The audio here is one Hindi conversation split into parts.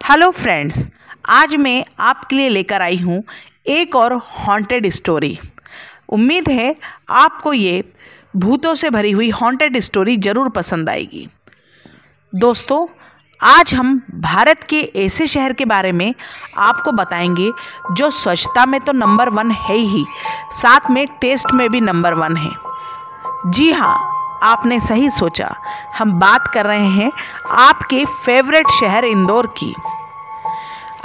हेलो फ्रेंड्स, आज मैं आपके लिए लेकर आई हूँ एक और हॉन्टेड स्टोरी। उम्मीद है आपको ये भूतों से भरी हुई हॉन्टेड स्टोरी ज़रूर पसंद आएगी। दोस्तों, आज हम भारत के ऐसे शहर के बारे में आपको बताएंगे जो स्वच्छता में तो नंबर 1 है ही, साथ में टेस्ट में भी नंबर 1 है। जी हाँ, आपने सही सोचा, हम बात कर रहे हैं आपके फेवरेट शहर इंदौर की।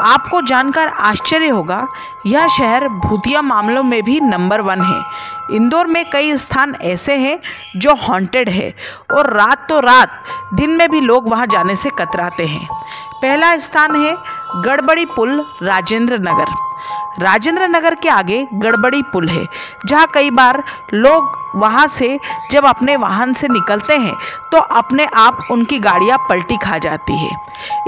आपको जानकर आश्चर्य होगा, यह शहर भूतिया मामलों में भी नंबर 1 है। इंदौर में कई स्थान ऐसे हैं जो हॉन्टेड है और रात तो रात, दिन में भी लोग वहां जाने से कतराते हैं। पहला स्थान है गड़बड़ी पुल, राजेंद्र नगर। राजेंद्र नगर के आगे गड़बड़ी पुल है, जहां कई बार लोग वहां से जब अपने वाहन से निकलते हैं तो अपने आप उनकी गाड़ियां पलटी खा जाती है।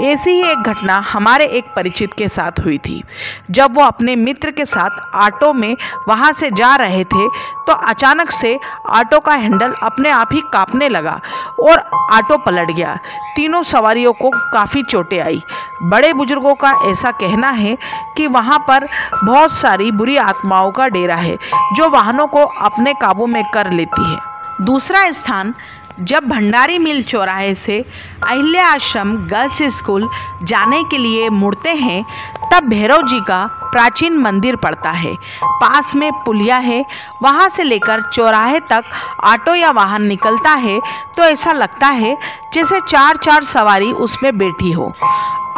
ऐसी ही एक घटना हमारे एक परिचित के साथ हुई थी। जब वो अपने मित्र के साथ ऑटो में वहां से जा रहे थे तो अचानक से ऑटो का हैंडल अपने आप ही कांपने लगा और ऑटो पलट गया। तीनों सवारियों को काफ़ी चोटें आई। बड़े बुजुर्गों का ऐसा कहना है कि वहां पर बहुत सारी बुरी आत्माओं का डेरा है जो वाहनों को अपने काबू में कर लेती है। दूसरा स्थान, जब भंडारी मिल चौराहे से अहिल्या आश्रम गर्ल्स स्कूल जाने के लिए मुड़ते हैं तब भैरव जी का प्राचीन मंदिर पड़ता है। पास में पुलिया है, वहाँ से लेकर चौराहे तक ऑटो या वाहन निकलता है तो ऐसा लगता है जैसे 4-4 सवारी उसमें बैठी हो।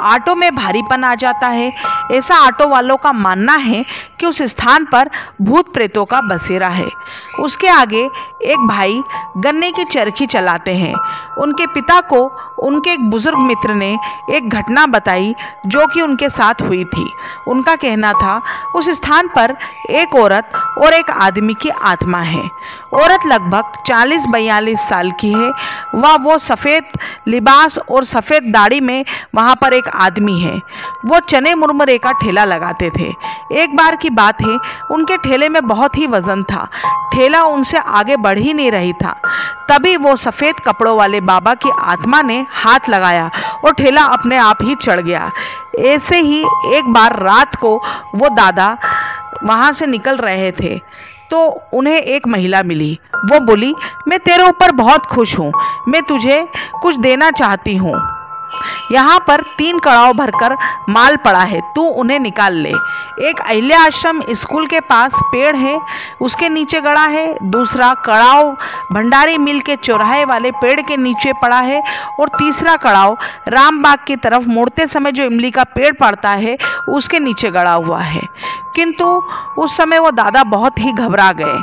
ऑटो में भारीपन आ जाता है। ऐसा ऑटो वालों का मानना है कि उस स्थान पर भूत प्रेतों का बसेरा है। उसके आगे एक भाई गन्ने की चरखी चलाते हैं। उनके पिता को उनके एक बुजुर्ग मित्र ने एक घटना बताई जो कि उनके साथ हुई थी। उनका कहना था उस स्थान पर एक औरत और एक आदमी की आत्मा है। औरत लगभग 40-42 साल की है। वो सफ़ेद लिबास और सफ़ेद दाढ़ी में वहाँ पर एक आदमी है। वो चने मुरमुरे का ठेला लगाते थे। एक बार की बात है, उनके ठेले में बहुत ही वजन था। ठेला उनसे आगे बढ़ ही नहीं रही था। तभी वो सफ़ेद कपड़ों वाले बाबा की आत्मा ने हाथ लगाया और ठेला अपने आप ही चढ़ गया। ऐसे ही एक बार रात को वो दादा वहाँ से निकल रहे थे तो उन्हें एक महिला मिली। वो बोली, मैं तेरे ऊपर बहुत खुश हूँ, मैं तुझे कुछ देना चाहती हूँ। यहाँ पर 3 कड़ाव भरकर माल पड़ा है, तू उन्हें निकाल ले। एक अहिल्या आश्रम स्कूल के पास पेड़ है, उसके नीचे गड़ा है। दूसरा कड़ाव भंडारी मिल के चौराहे वाले पेड़ के नीचे पड़ा है और तीसरा कड़ाव रामबाग की तरफ मुड़ते समय जो इमली का पेड़ पड़ता है उसके नीचे गड़ा हुआ है। किंतु उस समय वो दादा बहुत ही घबरा गए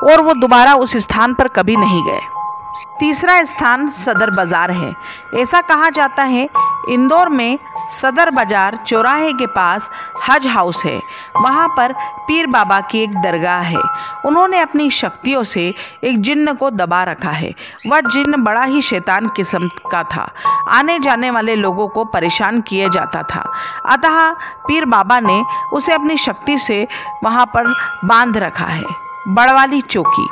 और वो दोबारा उस स्थान पर कभी नहीं गए। तीसरा स्थान सदर बाजार है। ऐसा कहा जाता है इंदौर में सदर बाजार चौराहे के पास हज हाउस है। वहाँ पर पीर बाबा की एक दरगाह है। उन्होंने अपनी शक्तियों से एक जिन्न को दबा रखा है। वह जिन्न बड़ा ही शैतान किस्म का था, आने जाने वाले लोगों को परेशान किया जाता था। अतः पीर बाबा ने उसे अपनी शक्ति से वहाँ पर बांध रखा है। बड़वाली चौकी,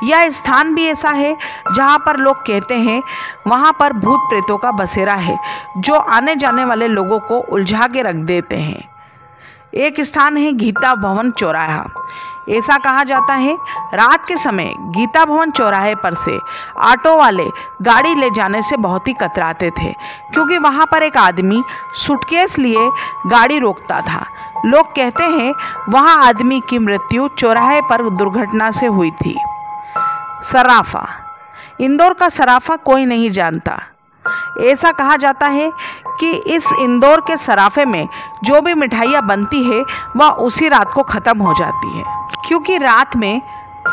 यह स्थान भी ऐसा है जहाँ पर लोग कहते हैं वहाँ पर भूत प्रेतों का बसेरा है जो आने जाने वाले लोगों को उलझा के रख देते हैं। एक स्थान है गीता भवन चौराहा। ऐसा कहा जाता है रात के समय गीता भवन चौराहे पर से ऑटो वाले गाड़ी ले जाने से बहुत ही कतराते थे, क्योंकि वहाँ पर एक आदमी सूटकेस लिए गाड़ी रोकता था। लोग कहते हैं वहाँ आदमी की मृत्यु चौराहे पर दुर्घटना से हुई थी। सराफा, इंदौर का सराफा कोई नहीं जानता। ऐसा कहा जाता है कि इस इंदौर के सराफे में जो भी मिठाइयाँ बनती है वह उसी रात को ख़त्म हो जाती है, क्योंकि रात में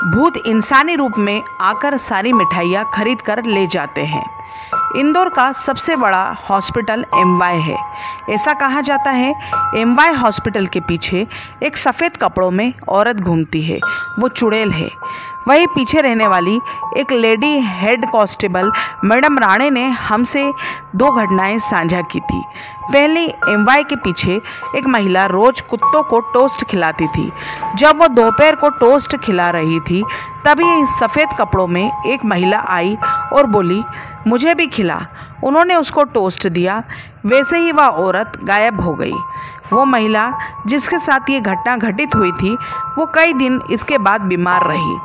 भूत इंसानी रूप में आकर सारी मिठाइयाँ खरीद कर ले जाते हैं। इंदौर का सबसे बड़ा हॉस्पिटल MY है। ऐसा कहा जाता है MY हॉस्पिटल के पीछे एक सफ़ेद कपड़ों में औरत घूमती है, वो चुड़ैल है। वहीं पीछे रहने वाली एक lady head constable madam Rane ने हमसे 2 घटनाएं साझा की थी। पहली, MY के पीछे एक महिला रोज कुत्तों को टोस्ट खिलाती थी। जब वो दोपहर को टोस्ट खिला रही थी तभी सफ़ेद कपड़ों में एक महिला आई और बोली, मुझे भी खिला। उन्होंने उसको टोस्ट दिया। वैसे ही वह औरत गायब हो गई। वो महिला जिसके साथ ये घटना घटित हुई थी वो कई दिन इसके बाद बीमार रही।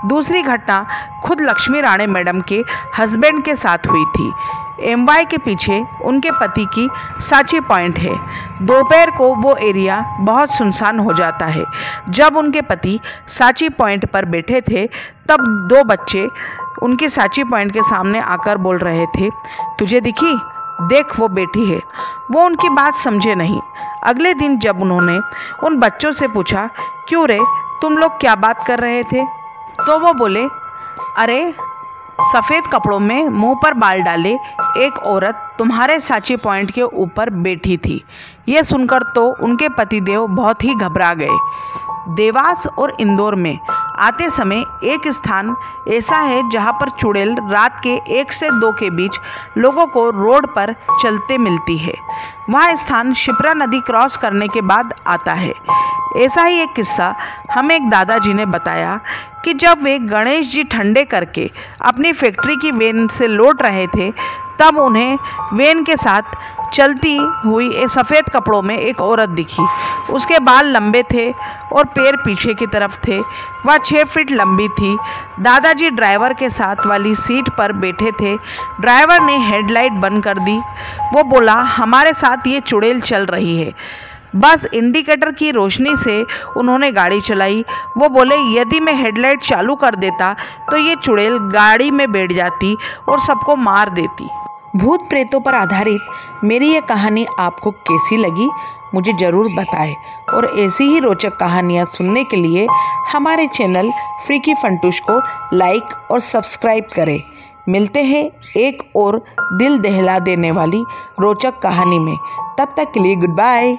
दूसरी घटना खुद लक्ष्मी राणे मैडम के हस्बैंड के साथ हुई थी। एमवाई के पीछे उनके पति की सांची पॉइंट है। दोपहर को वो एरिया बहुत सुनसान हो जाता है। जब उनके पति सांची पॉइंट पर बैठे थे तब 2 बच्चे उनकी सांची पॉइंट के सामने आकर बोल रहे थे, तुझे दिखी? देख वो बैठी है। वो उनकी बात समझे नहीं। अगले दिन जब उन्होंने उन बच्चों से पूछा, क्यों रे, तुम लोग क्या बात कर रहे थे? तो वो बोले, अरे सफ़ेद कपड़ों में मुंह पर बाल डाले एक औरत तुम्हारे सांची पॉइंट के ऊपर बैठी थी। ये सुनकर तो उनके पतिदेव बहुत ही घबरा गए। देवास और इंदौर में आते समय एक स्थान ऐसा है जहां पर चुड़ैल रात के 1 से 2 के बीच लोगों को रोड पर चलते मिलती है। वह स्थान शिप्रा नदी क्रॉस करने के बाद आता है। ऐसा ही एक किस्सा हमें एक दादाजी ने बताया कि जब वे गणेश जी ठंडे करके अपनी फैक्ट्री की वैन से लौट रहे थे तब उन्हें वैन के साथ चलती हुई सफ़ेद कपड़ों में एक औरत दिखी। उसके बाल लंबे थे और पैर पीछे की तरफ थे। वह 6 फीट लंबी थी। दादाजी ड्राइवर के साथ वाली सीट पर बैठे थे। ड्राइवर ने हेडलाइट बंद कर दी। वो बोला, हमारे साथ ये चुड़ैल चल रही है। बस इंडिकेटर की रोशनी से उन्होंने गाड़ी चलाई। वो बोले, यदि मैं हेडलाइट चालू कर देता तो ये चुड़ैल गाड़ी में बैठ जाती और सबको मार देती। भूत प्रेतों पर आधारित मेरी ये कहानी आपको कैसी लगी मुझे ज़रूर बताएं और ऐसी ही रोचक कहानियाँ सुनने के लिए हमारे चैनल फ्रीकी फंटूश को लाइक और सब्सक्राइब करें। मिलते हैं एक और दिल दहला देने वाली रोचक कहानी में। तब तक के लिए गुड बाय।